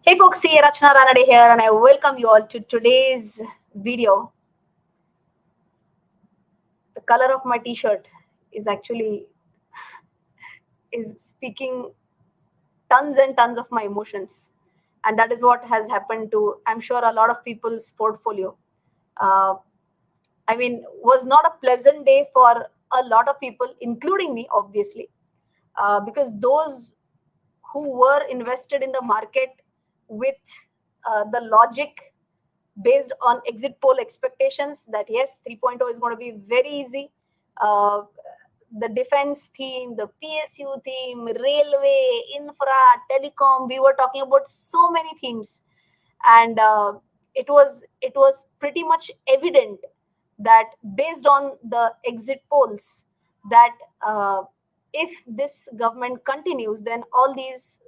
Hey folks, see Rachana Ranade here, and I welcome you all to today's video. The color of my t-shirt is actually speaking tons and tons of my emotions, and that is what has happened to, I'm sure, a lot of people's portfolio. Uh, was not a pleasant day for a lot of people, including me, obviously, because those who were invested in the market with the logic based on exit poll expectations that yes, 3.0 is going to be very easy. Uh, the defense theme, the PSU theme, railway, infra, telecom, we were talking about so many themes, and it was pretty much evident that based on the exit polls that if this government continues, then all these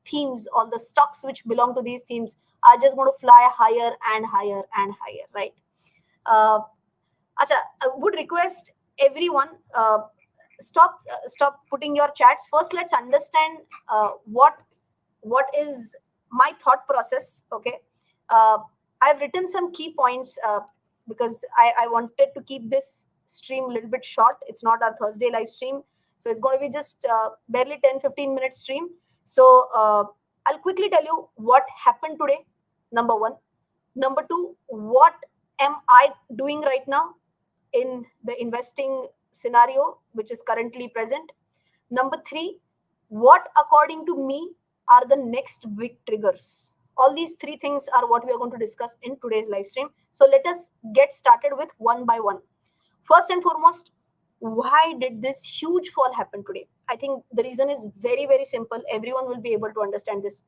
themes, all the stocks which belong to these themes are just going to fly higher and higher and higher, right? Uh, Acha, I would request everyone stop putting your chats. First, let's understand what is my thought process. Okay, uh, I've written some key points because I wanted to keep this stream a little bit short. It's not our Thursday live stream, so it's going to be just barely 10-15 minute stream. So I'll quickly tell you what happened today. Number one. Number two, what am I doing right now in the investing scenario which is currently present? Number three, what according to me are the next big triggers? All these three things are what we are going to discuss in today's live stream. So let us get started with one by one. First and foremost, why did this huge fall happen today? I think the reason is very, very simple. Everyone will be able to understand this.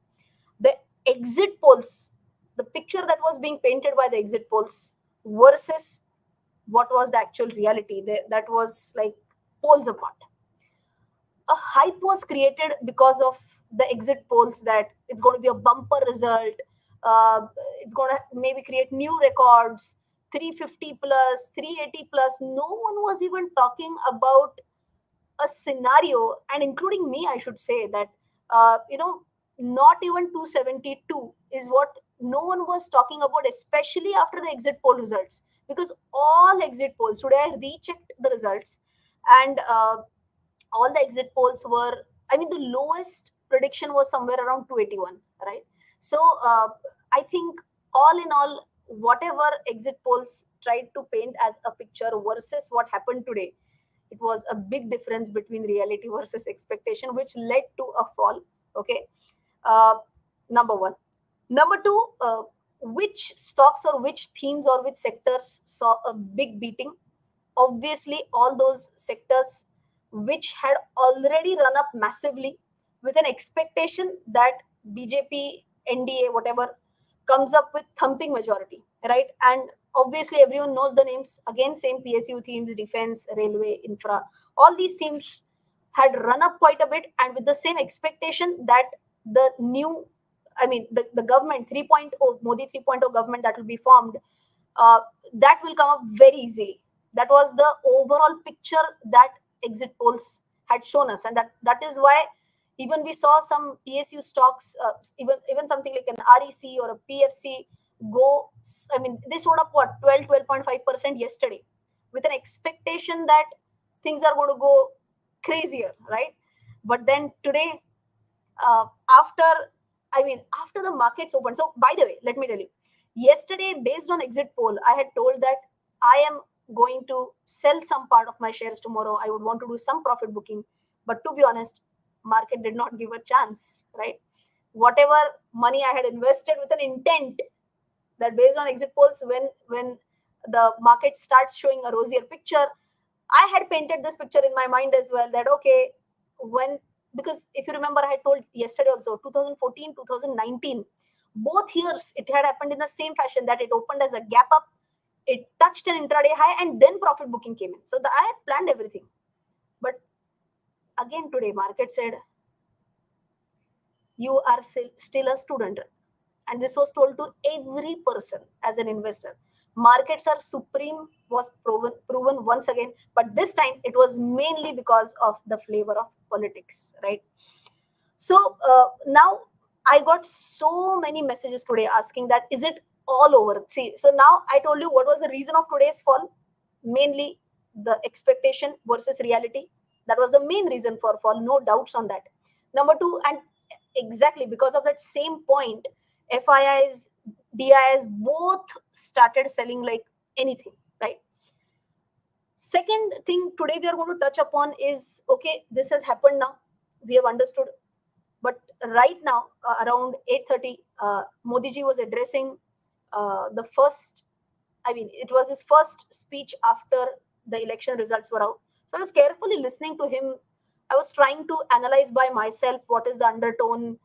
The exit polls, the picture that was being painted by the exit polls versus what was the actual reality, that was like poles apart. A hype was created because of the exit polls that it's going to be a bumper result. uh, it's going to maybe create new records, 350 plus, 380 plus. No one was even talking about a scenario, and including me, I should say that not even 272 is what no one was talking about, especially after the exit poll results, because all exit polls today, I rechecked the results, and all the exit polls were, I mean, the lowest prediction was somewhere around 281, right? So I think all in all, whatever exit polls tried to paint as a picture versus what happened today, it was a big difference between reality versus expectation, which led to a fall. Okay. uh, Number one. Number two, which stocks or which themes or which sectors saw a big beating? Obviously all those sectors which had already run up massively with an expectation that BJP, NDA, whatever, comes up with thumping majority, right? And obviously everyone knows the names. Again, same PSU themes, defense, railway, infra. All these themes had run up quite a bit, and with the same expectation that the new, the government 3.0, Modi 3.0 government that will be formed, uh, that will come up very easily. That was the overall picture that exit polls had shown us, and that is why even we saw some PSU stocks, even something like an REC or a PFC go. I mean, they sold up what 12.5% yesterday, with an expectation that things are going to go crazier, right? But then today, after after the markets opened. So by the way, let me tell you, yesterday, based on exit poll, I had told that I am going to sell some part of my shares tomorrow. I would want to do some profit booking, but to be honest, market did not give a chance, right? Whatever money I had invested with an intent, that based on exit polls, when the market starts showing a rosier picture, I had painted this picture in my mind as well, that okay, when, because if you remember, I had told yesterday also, 2014, 2019, both years it had happened in the same fashion, that it opened as a gap up, it touched an intraday high, and then profit booking came in. So I had planned everything. But again today, market said, you are still a student. And this was told to every person as an investor. Markets are supreme was proven once again, but this time it was mainly because of the flavor of politics, right? So now I got so many messages today asking that is it all over? See, so now I told you what was the reason of today's fall. Mainly the expectation versus reality. That was the main reason for fall. No doubts on that. Number two, and exactly because of that same point, FIIs, DIs both started selling like anything, right? Second thing today we are going to touch upon is okay, this has happened now. We have understood, but right now around 8:30, Modi ji was addressing the first. I mean, it was his first speech after the election results were out. So I was carefully listening to him. I was trying to analyze by myself what is the undertone,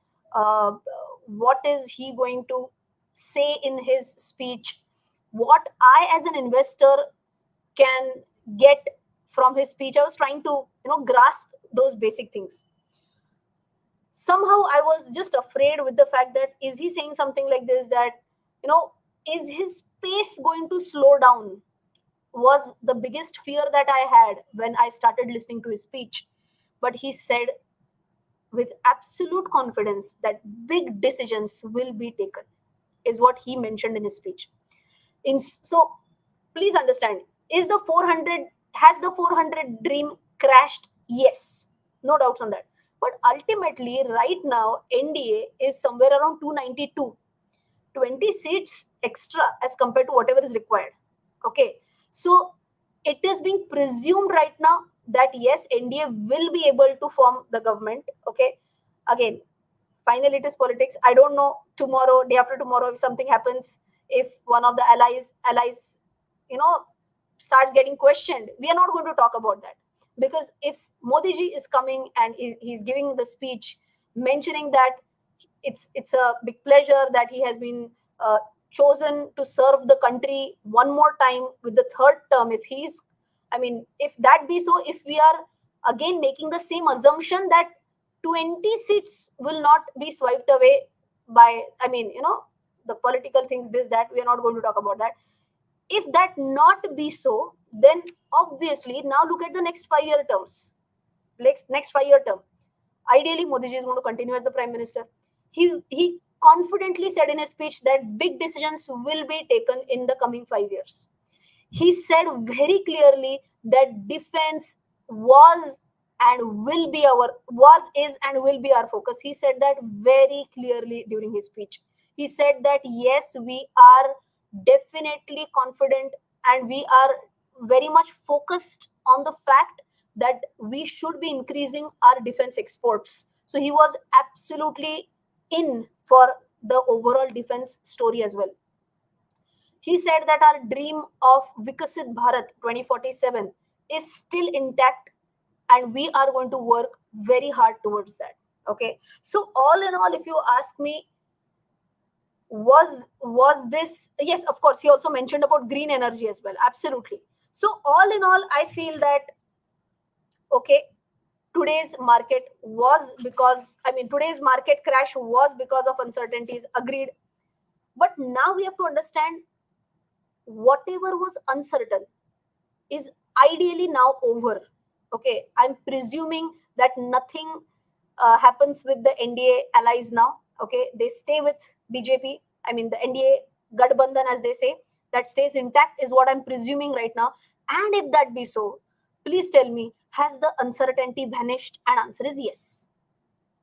what is he going to say in his speech, what I as an investor can get from his speech. I was trying to grasp those basic things. Somehow I was just afraid with the fact that is he saying something like this, that you know is his pace going to slow down, was the biggest fear that I had when I started listening to his speech. But he said with absolute confidence that big decisions will be taken, is what he mentioned in his speech. So please understand, is the 400 has the 400 dream crashed? Yes, no doubts on that. But ultimately, right now, NDA is somewhere around 292, 20 seats extra as compared to whatever is required. Okay, so it is being presumed right now that yes, NDA will be able to form the government. Okay, again, finally it is politics. I don't know tomorrow, day after tomorrow, if something happens, if one of the allies you know starts getting questioned, we are not going to talk about that. Because if Modi ji is coming and he's giving the speech mentioning that it's a big pleasure that he has been chosen to serve the country one more time with the third term, if he's, I mean, if that be so, if we are again making the same assumption that 20 seats will not be swiped away by, I mean, the political things, this, that, we are not going to talk about that. If that not be so, then obviously now look at the next 5 year terms. Next 5 year term. Ideally, Modi ji is going to continue as the prime minister. He confidently said in his speech that big decisions will be taken in the coming 5 years. He said very clearly that defense was and will be our was is and will be our focus. He said that very clearly during his speech. He said that yes, we are definitely confident and we are very much focused on the fact that we should be increasing our defense exports. So he was absolutely in for the overall defense story as well. He said that our dream of Vikasit Bharat 2047 is still intact and we are going to work very hard towards that. Okay. So all in all, if you ask me, was this, yes, of course, he also mentioned about green energy as well. Absolutely. So all in all, I feel that okay, today's market was because, I mean, today's market crash was because of uncertainties, agreed. But now we have to understand whatever was uncertain is ideally now over. Okay, I'm presuming that nothing happens with the NDA allies now. Okay, they stay with BJP. I mean, the NDA Gadbandhan, as they say, that stays intact is what I'm presuming right now. And if that be so, please tell me, has the uncertainty vanished? And answer is yes.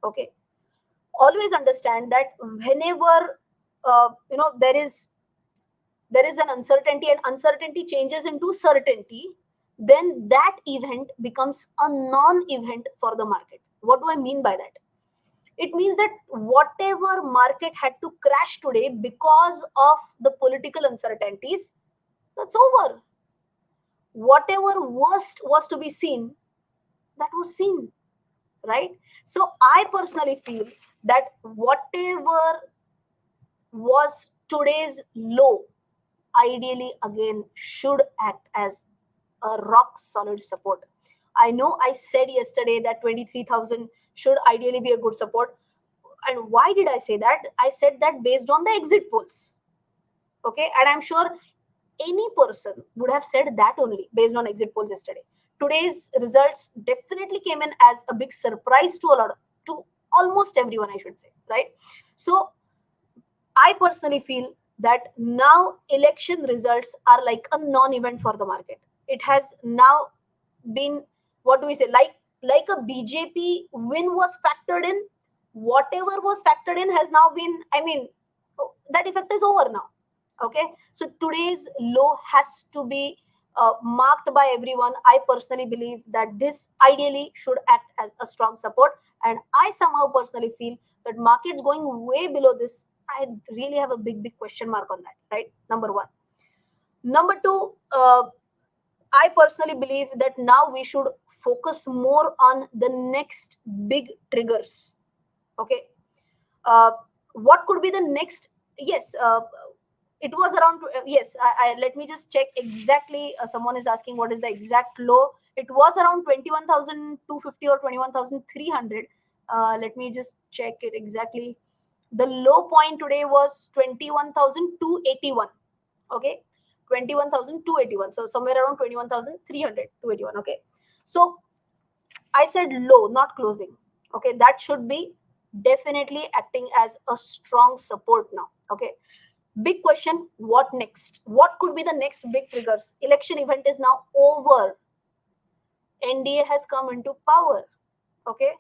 Okay, always understand that whenever there is an uncertainty and uncertainty changes into certainty, then that event becomes a non-event for the market. What do I mean by that? It means that whatever market had to crash today because of the political uncertainties, that's over. Whatever worst was to be seen, that was seen, right? So I personally feel that whatever was today's low, ideally again should act as a rock solid support. I know I said yesterday that 23,000 should ideally be a good support. And why did I say that? I said that based on the exit polls. Okay, and I'm sure any person would have said that only based on exit polls yesterday. Today's results definitely came in as a big surprise to a lot of, to almost everyone, I should say, right? So I personally feel that now election results are like a non-event for the market. It has now been, what do we say, like a BJP win was factored in. Whatever was factored in has now been, I mean, that effect is over now. Okay, so today's low has to be marked by everyone. I personally believe that this ideally should act as a strong support, and I somehow personally feel that markets going way below this, I really have a big question mark on that, right? Number one. Number two, I personally believe that now we should focus more on the next big triggers. Okay, uh, what could be the next? Yes, it was around. Yes, let me just check exactly. Someone is asking what is the exact low. It was around 21,250 or 21,300. Let me just check it exactly. The low point today was 21,281. Okay, 21,281. So somewhere around 21,300, 281. Okay, so I said low, not closing. Okay, that should be definitely acting as a strong support now. Okay, big question, what next? What could be the next big triggers? Election event is now over. NDA has come into power. Okay,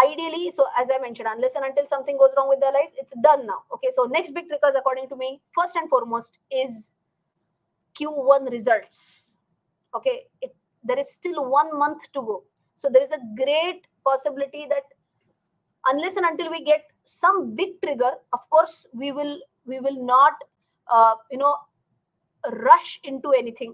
ideally, so as I mentioned, unless and until something goes wrong with the allies, it's done now. Okay, so next big triggers, according to me, first and foremost, is Q1 results. Okay, there is still 1 month to go. So there is a great possibility that unless and until we get some big trigger, of course, we will not, you know, rush into anything.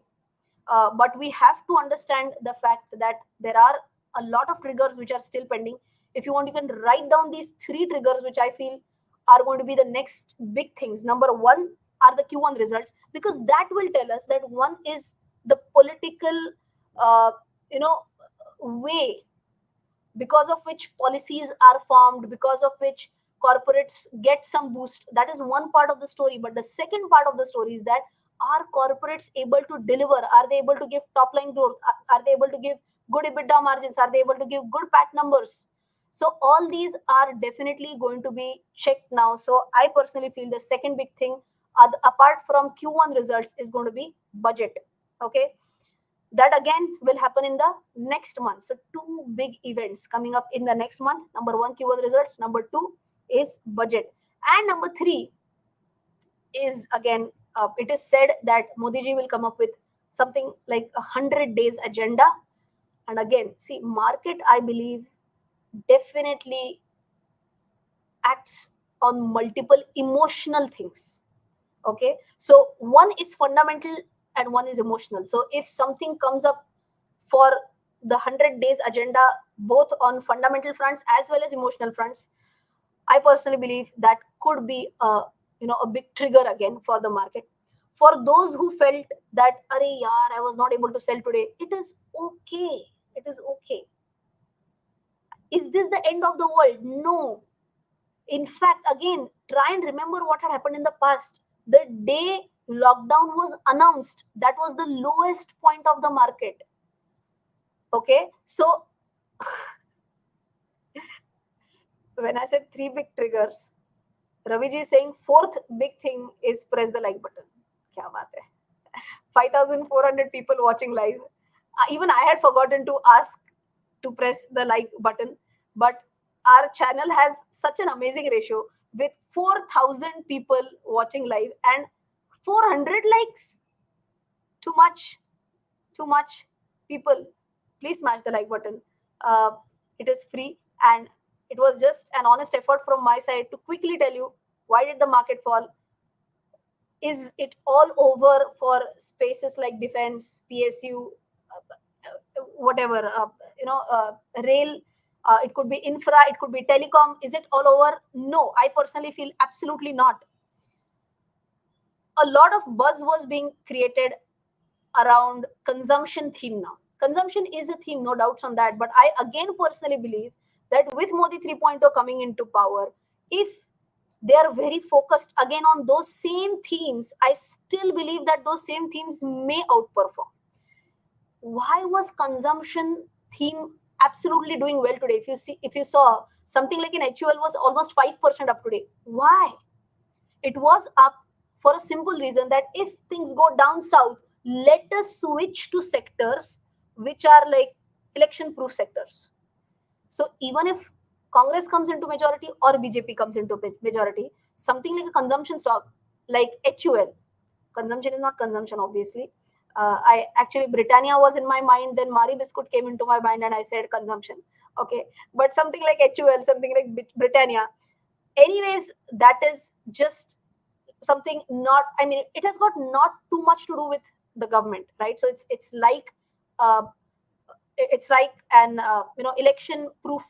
But we have to understand the fact that there are a lot of triggers which are still pending. If you want, you can write down these three triggers which I feel are going to be the next big things. Number one are the Q1 results, because that will tell us that one is the political, uh, you know, way because of which policies are formed, because of which corporates get some boost. That is one part of the story. But the second part of the story is that, are corporates able to deliver? Are they able to give top line growth? Are they able to give good EBITDA margins? Are they able to give good PAT numbers? So all these are definitely going to be checked now. So I personally feel the second big thing, apart from Q1 results, is going to be budget. Okay, that again will happen in the next month. So two big events coming up in the next month. Number one, Q1 results. Number two is budget. And number three is again, it is said that Modi ji will come up with something like 100 days agenda. And again, see, market, I believe, definitely acts on multiple emotional things. Okay, so one is fundamental and one is emotional. So if something comes up for the 100 days agenda, both on fundamental fronts as well as emotional fronts, I personally believe that could be a big trigger again for the market. For those who felt that, "Arey yaar, I was not able to sell today," it is okay. It is okay. Is this the end of the world? No. In fact, again, try and remember what had happened in the past. The day lockdown was announced, that was the lowest point of the market. Okay, so when I said three big triggers, Raviji is saying fourth big thing is press the like button. Kya baat hai? 5,400 people watching live. Even I had forgotten to ask to press the like button, but our channel has such an amazing ratio with 4,000 people watching live and 400 likes. Too much, too much. People, please smash the like button. Uh, it is free, and it was just an honest effort from my side to quickly tell you why did the market fall. Is it all over for spaces like defense, PSU, whatever, rail? It could be infra, it could be telecom. Is it all over? No, I personally feel absolutely not. A lot of buzz was being created around consumption theme now. Consumption is a theme, no doubts on that. But I again personally believe that with Modi 3.0 coming into power, if they are very focused again on those same themes, I still believe that those same themes may outperform. Why was consumption theme absolutely doing well today. If you saw something like an HUL was almost 5% up today. Why? It was up for a simple reason that if things go down south, let us switch to sectors which are like election proof sectors. So even if Congress comes into majority or BJP comes into majority, something like a consumption stock like HUL, consumption is not consumption, obviously. I actually Britannia was in my mind, then Mari Biscuit came into my mind, and I said consumption. Okay, but something like HUL, something like Britannia. Anyways, that is just something not. I mean, it has got not too much to do with the government, right? So uh, it's like an election proof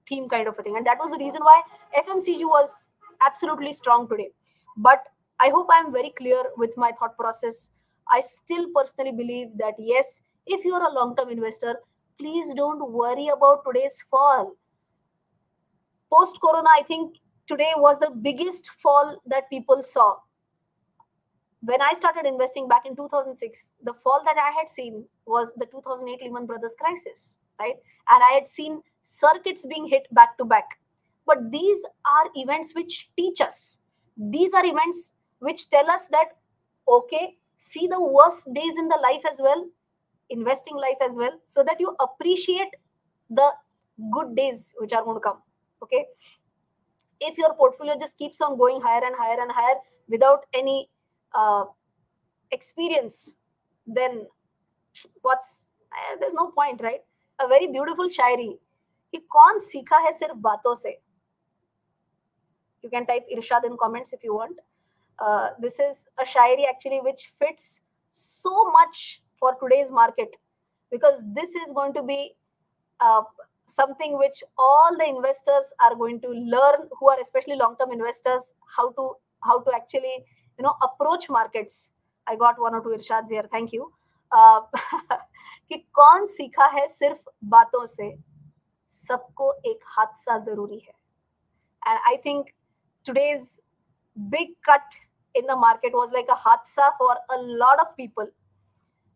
theme kind of a thing, and that was the reason why FMCG was absolutely strong today. But I hope I'm very clear with my thought process. I still personally believe that yes, if you're a long term investor, please don't worry about today's fall. Post corona, I think today was the biggest fall that people saw. When I started investing back in 2006, the fall that I had seen was the 2008 Lehman Brothers crisis, right? And I had seen circuits being hit back to back. But these are events which teach us. These are events which tell us that, okay, see the worst days in the life as well, investing life as well, so that you appreciate the good days which are going to come. Okay. If your portfolio just keeps on going higher and higher and higher without any uh, experience, then there's no point, right? A very beautiful शायरी कि कौन सीखा है सिर्फ बातों से. You can type Irshad in comments if you want. This is a shairi actually which fits so much for today's market, because this is going to be uh, something which all the investors are going to learn, who are especially long-term investors, how to actually approach markets. I got one or two irshads here. Thank you. Uh, कि कौन सीखा है सिर्फ बातों से, सबको एक हादसा जरूरी है. And I think today's big cut in the market was like a hadsa for a lot of people,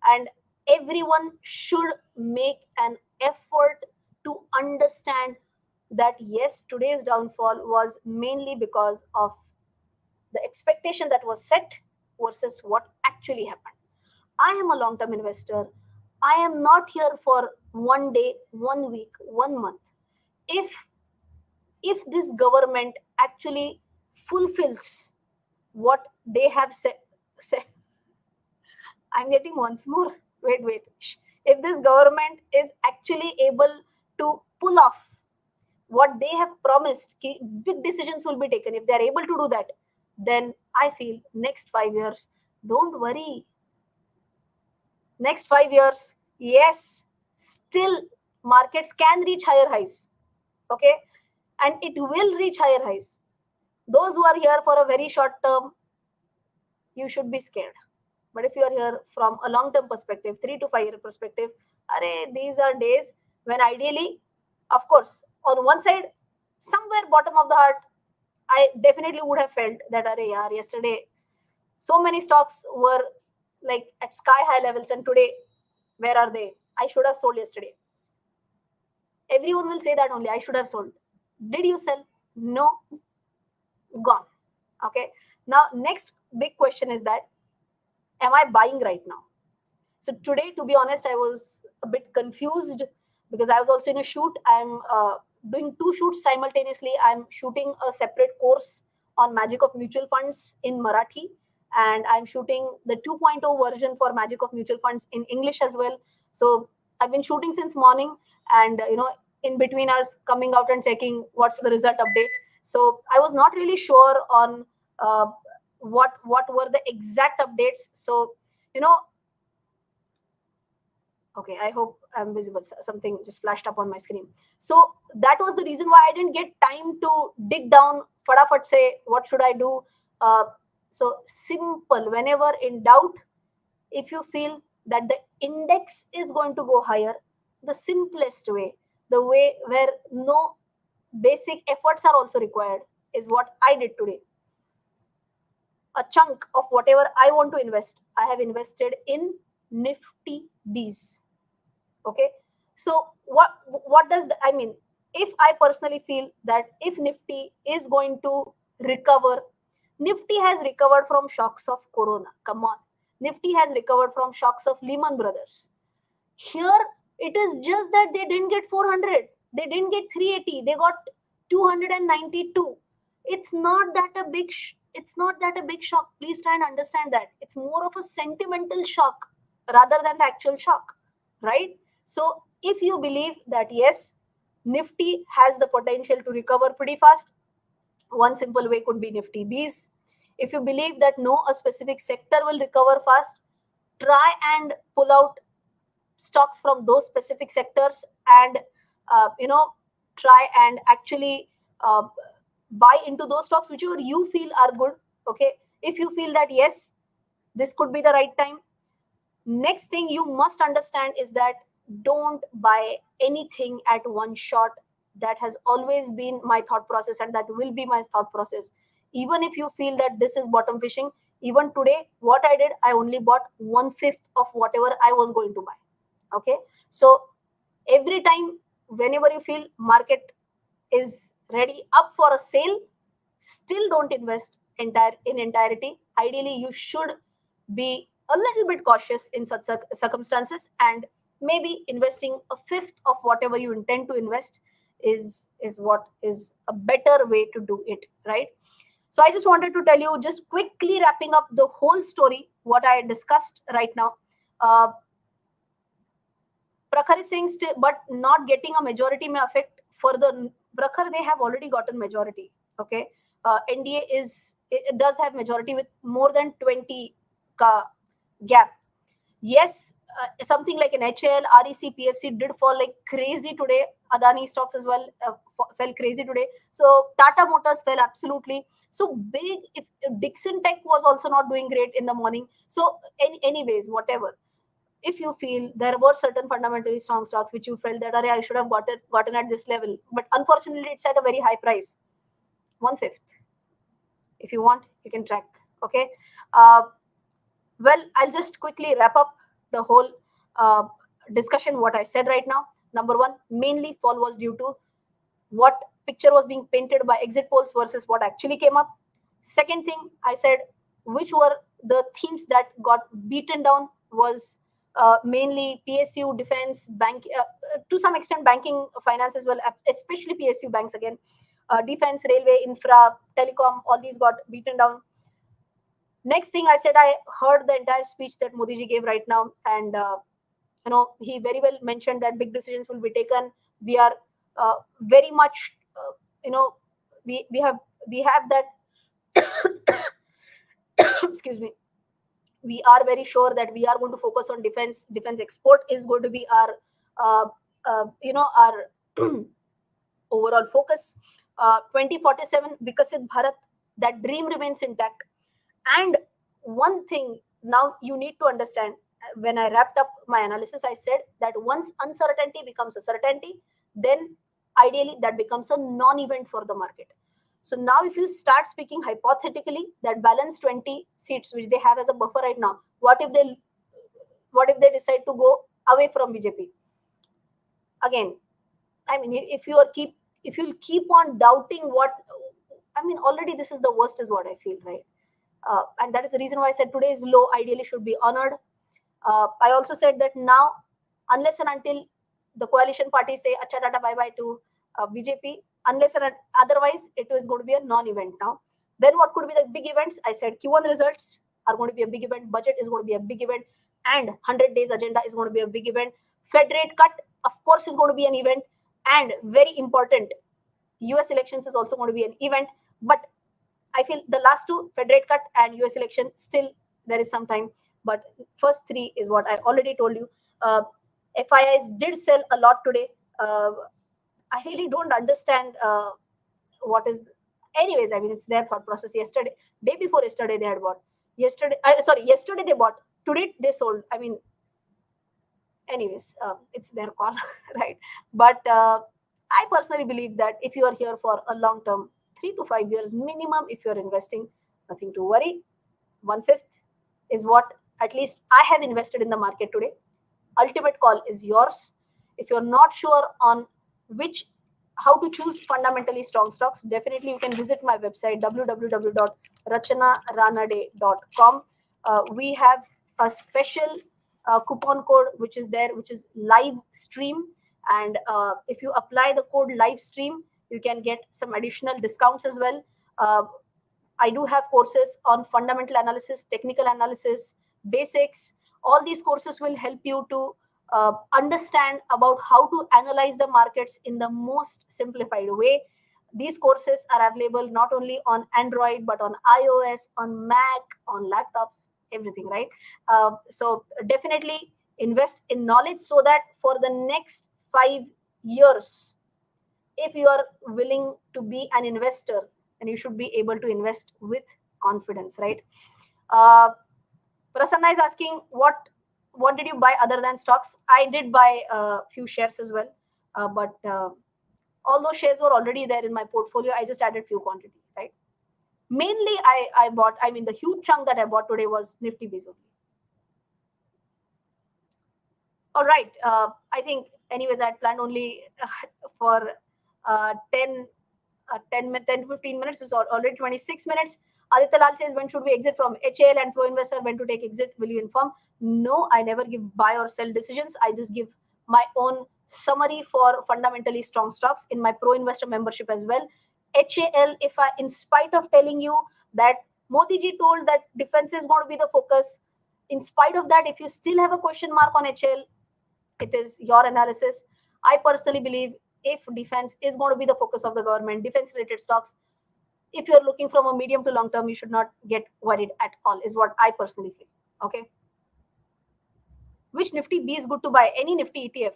and everyone should make an effort to understand that yes, today's downfall was mainly because of the expectation that was set versus what actually happened. I am a long term investor. I am not here for one day, 1 week, 1 month. If if this government actually fulfills what they have said. I'm getting once more. Wait. If this government is actually able to pull off what they have promised, big decisions will be taken. If they are able to do that, then I feel next 5 years, don't worry. Next 5 years, yes, still markets can reach higher highs. Okay, and it will reach higher highs. Those who are here for a very short term, you should be scared. But if you are here from a long term perspective, 3 to 5 year perspective, these are days when ideally, of course, on one side, somewhere bottom of the heart, I definitely would have felt that, yesterday, so many stocks were like at sky high levels, and today, where are they? I should have sold yesterday. Everyone will say that only. I should have sold. Did you sell? No, gone. Okay. Now, next big question is that, am I buying right now? So today, to be honest, I was a bit confused because I was also in a shoot. I'm doing two shoots simultaneously. I'm shooting a separate course on Magic of Mutual Funds in Marathi, and I'm shooting the 2.0 version for Magic of Mutual Funds in English as well. So I've been shooting since morning, and in between I was coming out and checking what's the result update. So I was not really sure on what were the exact updates. So you know okay, I hope I'm visible. Something just flashed up on my screen. So that was the reason why I didn't get time to dig down fatafat say what should I do. uh, so simple, whenever in doubt, if you feel that the index is going to go higher, the simplest way, the way where no basic efforts are also required, is what I did today. A chunk of whatever I want to invest, I have invested in Nifty Bees. Okay. So what does I mean? If I personally feel that if Nifty is going to recover, Nifty has recovered from shocks of Corona. Come on, Nifty has recovered from shocks of Lehman Brothers. Here it is just that they didn't get 400, they didn't get 380, they got 292. It's not that a big it's not that a big shock. Please try and understand that it's more of a sentimental shock rather than the actual shock, right? So if you believe that yes, Nifty has the potential to recover pretty fast, one simple way could be Nifty Bs. If you believe that no, a specific sector will recover fast, try and pull out stocks from those specific sectors and you know, try and actually uh, buy into those stocks whichever you feel are good. Okay, if you feel that yes, this could be the right time. Next thing you must understand is that don't buy anything at one shot. That has always been my thought process and that will be my thought process. Even if you feel that this is bottom fishing, even today what I did, I only bought one fifth of whatever I was going to buy. Okay, so every time whenever you feel market is ready up for a sale, still don't invest entire in entirety. Ideally you should be a little bit cautious in such circumstances, and maybe investing a fifth of whatever you intend to invest is what is a better way to do it, right? So I just wanted to tell you, just quickly wrapping up the whole story what I discussed right now. uh, Prakhar is saying still, but not getting a majority may affect further. Prakhar, they have already gotten majority. Okay, NDA it does have majority with more than 20 gap. Yes, something like an HL, REC, PFC did fall like crazy today. Adani stocks as well fell crazy today. So Tata Motors fell absolutely. So big. If Dixon Tech was also not doing great in the morning. So anyways, whatever, if you feel there were certain fundamentally strong stocks which you felt that I should have gotten at this level, but unfortunately it's at a very high price, one fifth. If you want, you can track. Okay. Uh, well, I'll just quickly wrap up the whole uh, discussion. What I said right now. Number one, mainly fall was due to what picture was being painted by exit polls versus what actually came up. Second thing I said, which were the themes that got beaten down, was mainly PSU, defense, bank, to some extent banking, finance as well, especially PSU banks again, defense, railway, infra, telecom, all these got beaten down. Next thing I said, I heard the entire speech that Modi ji gave right now, and he very well mentioned that big decisions will be taken. We are very much, you know, we have that excuse me, we are very sure that we are going to focus on defense export is going to be our our overall focus. 2047 Vikasit Bharat, that dream remains intact. And one thing now you need to understand, when I wrapped up my analysis, I said that once uncertainty becomes a certainty, then ideally that becomes a non event for the market. So now, if you start speaking hypothetically, that balance 20 seats which they have as a buffer right now, what if they decide to go away from BJP? Again, I mean, if you'll keep on doubting what, I mean, already this is the worst, is what I feel, right? And that is the reason why I said today's low ideally should be honored. I also said that now, unless and until the coalition parties say "Acha Tata bye bye" to BJP, unless and otherwise, it is going to be a non-event now. Then what could be the big events? I said Q1 results are going to be a big event. Budget is going to be a big event, and 100 days agenda is going to be a big event. Fed rate cut, of course, is going to be an event, and very important, US elections is also going to be an event. But I feel the last two, Fed rate cut and US election, still there is some time. But first three is what I already told you. FIIs did sell a lot today. I really don't understand what is. Anyways, I mean, it's their thought process. Yesterday, day before yesterday, they had bought. Yesterday they bought. Today they sold. I mean, anyways, it's their call, right? But I personally believe that if you are here for a long term, 3 to 5 years minimum, if you're investing, nothing to worry. One fifth is what at least I have invested in the market today. Ultimate call is yours. If you're not sure on which how to choose fundamentally strong stocks, definitely you can visit my website www.rachanaranade.com. We have a special coupon code which is there, which is live stream, and if you apply the code live stream, you can get some additional discounts as well. I do have courses on fundamental analysis, technical analysis, basics. All these courses will help you to understand about how to analyze the markets in the most simplified way. These courses are available not only on Android but on iOS, on Mac, on laptops, everything, right? So definitely invest in knowledge so that for the next 5 years, if you are willing to be an investor, then you should be able to invest with confidence, right? uh, Prasanna is asking what did you buy other than stocks. I did buy a few shares as well, but all those shares were already there in my portfolio. I just added few quantity, right? Mainly I bought, I mean, the huge chunk that I bought today was Nifty Bees only. All right. I think, anyways, I had planned only for 10 10 to 15 minutes. Is already 26 minutes. Aditya Lal says, when should we exit from HAL, and Pro Investor, when to take exit? Will you inform? No, I never give buy or sell decisions. I just give my own summary for fundamentally strong stocks in my Pro Investor membership as well. HAL, if I, in spite of telling you that Modi ji told that defense is going to be the focus, in spite of that, if you still have a question mark on HAL, it is your analysis. I personally believe if defense is going to be the focus of the government, defense related stocks, if you're looking from a medium to long term, you should not get worried at all, is what I personally feel. Okay. Which Nifty B is good to buy? Any Nifty ETF.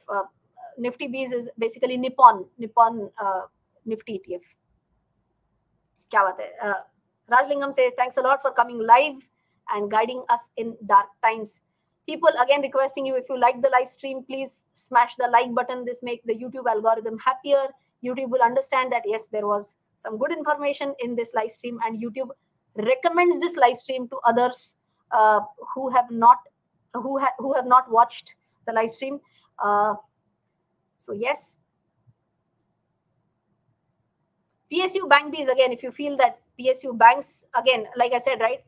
Nifty Bees is basically Nippon Nifty ETF. क्या बात है? Rajlingam says, thanks a lot for coming live and guiding us in dark times. People again requesting you, if you like the live stream, please smash the like button. This makes the YouTube algorithm happier. YouTube will understand that yes, there was some good information in this live stream, and YouTube recommends this live stream to others who have not watched the live stream. So yes, PSU Bank Bs, again, if you feel that PSU banks, again, like I said, right,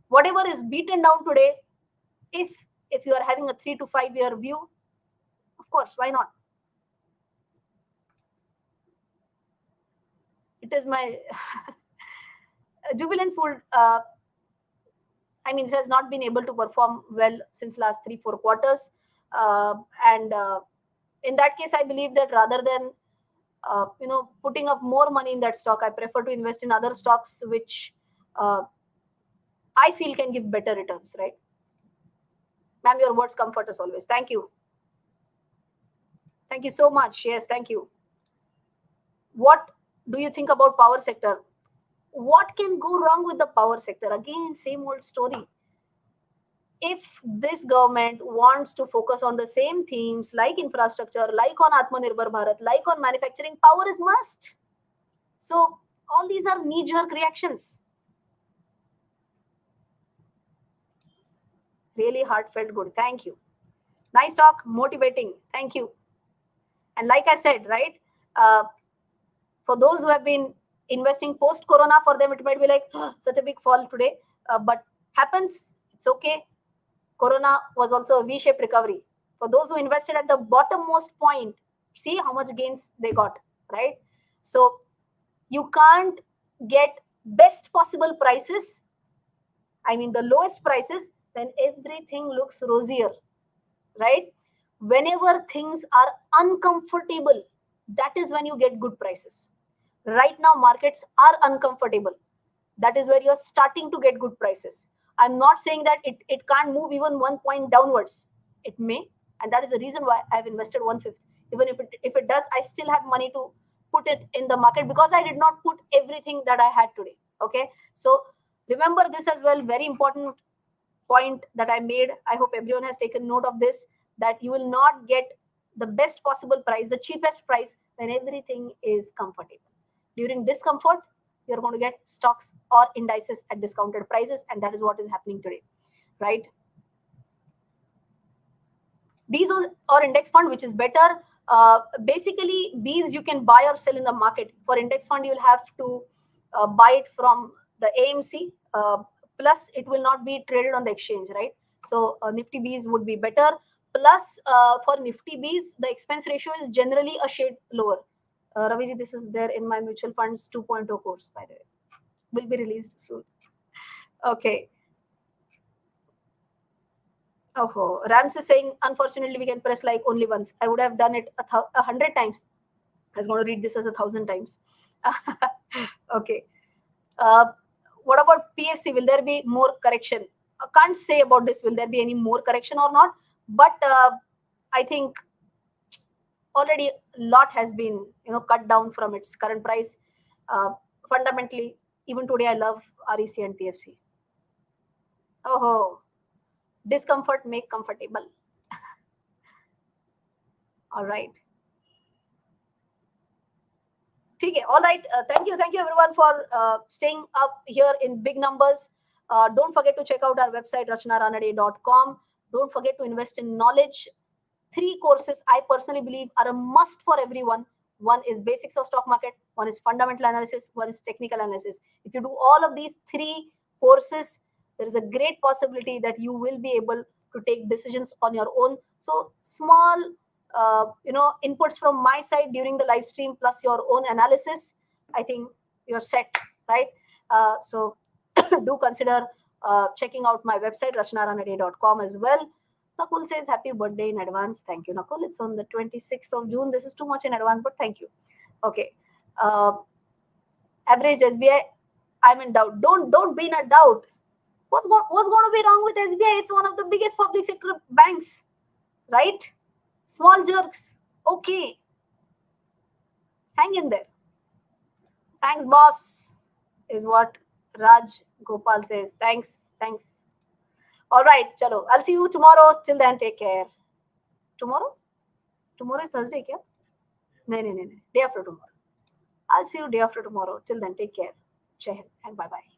whatever is beaten down today, if you are having a 3 to 5 year view, of course, why not? It is my Jubilant Food. I mean, it has not been able to perform well since last 3-4 quarters, and in that case, I believe that rather than putting up more money in that stock, I prefer to invest in other stocks which I feel can give better returns, right? Ma'am, your words comfort us always. Thank you. Thank you so much. Yes, thank you. What do you think about power sector? What can go wrong with the power sector? Again, same old story. If this government wants to focus on the same themes like infrastructure, like on Atmanirbhar Bharat, like on manufacturing, power is must. So all these are knee-jerk reactions. Really heartfelt good. Thank you. Nice talk, motivating. Thank you. And like I said, right, for those who have been investing post-corona, for them it might be like such a big fall today, but happens. It's okay. Corona was also a V-shaped recovery. For those who invested at the bottommost point, see how much gains they got, right? So you can't get best possible prices, I mean the lowest prices, when everything looks rosier, right? Whenever things are uncomfortable, that is when you get good prices. Right now, markets are uncomfortable. That is where you're starting to get good prices. I'm not saying that it can't move even 1 point downwards. It may, and that is the reason why I've invested 1/5. Even if it does, I still have money to put it in the market because I did not put everything that I had today. Okay, so remember this as well. Very important point that I made. I hope everyone has taken note of this, that you will not get the best possible price, the cheapest price, when everything is comfortable. During discomfort, you're going to get stocks or indices at discounted prices, and that is what is happening today, right? These or index fund, which is better? Basically, these you can buy or sell in the market. For index fund, you'll have to buy it from the AMC. Plus, it will not be traded on the exchange, right? So Nifty Bs would be better. Plus, for Nifty Bs, the expense ratio is generally a shade lower. Raviji, this is there in my mutual funds 2.0 course, by the way. Will be released soon. Okay. Oh, Rams is saying, unfortunately, we can press like only once. I would have done it 100 times. I was going to read this as 1,000 times. Okay. Uh, what about PFC? Will there be more correction? I can't say about this. Will there be any more correction or not? But I think already a lot has been cut down from its current price. Fundamentally, even today, I love REC and PFC. Oh, discomfort make comfortable. All right. Okay, all right. Thank you everyone for staying up here in big numbers. Don't forget to check out our website rachanaranade.com. Don't forget to invest in knowledge. Three courses I personally believe are a must for everyone. One is basics of stock market, one is fundamental analysis, one is technical analysis. If you do all of these three courses, there is a great possibility that you will be able to take decisions on your own. So small inputs from my side during the live stream plus your own analysis, I think you're set, right? So do consider checking out my website rachanaranade.com as well. Nakul says happy birthday in advance. Thank you, Nakul. It's on the 26th of June. This is too much in advance, but thank you. Okay. Average SBI, I'm in doubt. Don't be in a doubt. What's going to be wrong with SBI? It's one of the biggest public sector banks, right? Small jerks. Okay. Hang in there. Thanks, boss, is what Raj Gopal says. Thanks. All right, chalo. I'll see you tomorrow. Till then, take care. Tomorrow? Tomorrow is Thursday, kya? No. Day after tomorrow. I'll see you day after tomorrow. Till then, take care. Jai Hind and bye-bye.